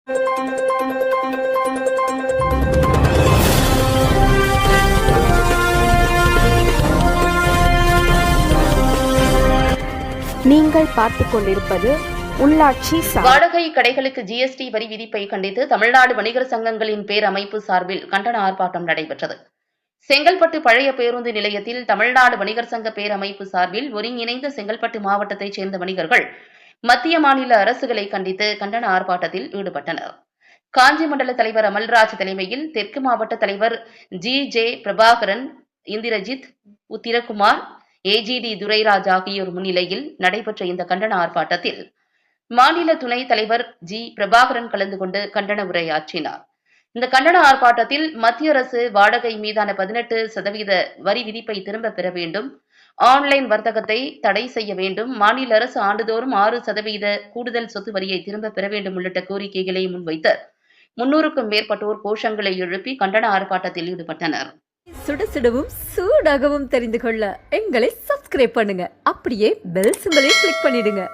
நீங்கள் பார்த்துக் கொண்டிருப்பது உள்ளாட்சி வாடகை கடைகளுக்கு ஜிஎஸ்டி வரி விதிப்பை கண்டித்து தமிழ்நாடு வணிகர் சங்கங்களின் பேரமைப்பு சார்பில் கண்டன ஆர்ப்பாட்டம் நடைபெற்றது. செங்கல்பட்டு பழைய பேருந்து நிலையத்தில் தமிழ்நாடு வணிகர் சங்க பேரமைப்பு சார்பில் ஒருங்கிணைந்த செங்கல்பட்டு மாவட்டத்தைச் சேர்ந்த வணிகர்கள் மத்திய மாநில அரசுகளை கண்டித்து கண்டன ஆர்ப்பாட்டத்தில் ஈடுபட்டனர். காஞ்சி மண்டல தலைவர் அமல்ராஜ் தலைமையில் தெற்கு மாவட்ட தலைவர் ஜி பிரபாகரன், இந்திரஜித், உத்திரகுமார், ஏஜிடி துரைராஜ் ஆகியோர் முன்னிலையில் நடைபெற்ற இந்த கண்டன ஆர்ப்பாட்டத்தில் மாநில துணைத் தலைவர் ஜி பிரபாகரன் கலந்து கொண்டு கண்டன உரையாற்றினார். இந்த கண்டன ஆர்ப்பாட்டத்தில் மத்திய அரசு வாடகை மீதான 18% வரி விதிப்பை திரும்பப் பெற வேண்டும், ஆன்லைன் வர்த்தகத்தை தடை செய்ய வேண்டும், மாநில அரசு ஆண்டுதோறும் 6% கூடுதல் சொத்து வரியை திரும்பப் பெற வேண்டும் உள்ளிட்ட கோரிக்கைகளை முன்வைத்து 300க்கும் மேற்பட்டோர் கோஷங்களை எழுப்பி கண்டன ஆர்ப்பாட்டத்தில் ஈடுபட்டனர். சுடசுடவும் சூடாகவும் தெரிந்து கொள்ள எங்களை சப்ஸ்கிரைப் பண்ணுங்க. அப்படியே பெல் சிம்பலையும் கிளிக் பண்ணிடுங்க.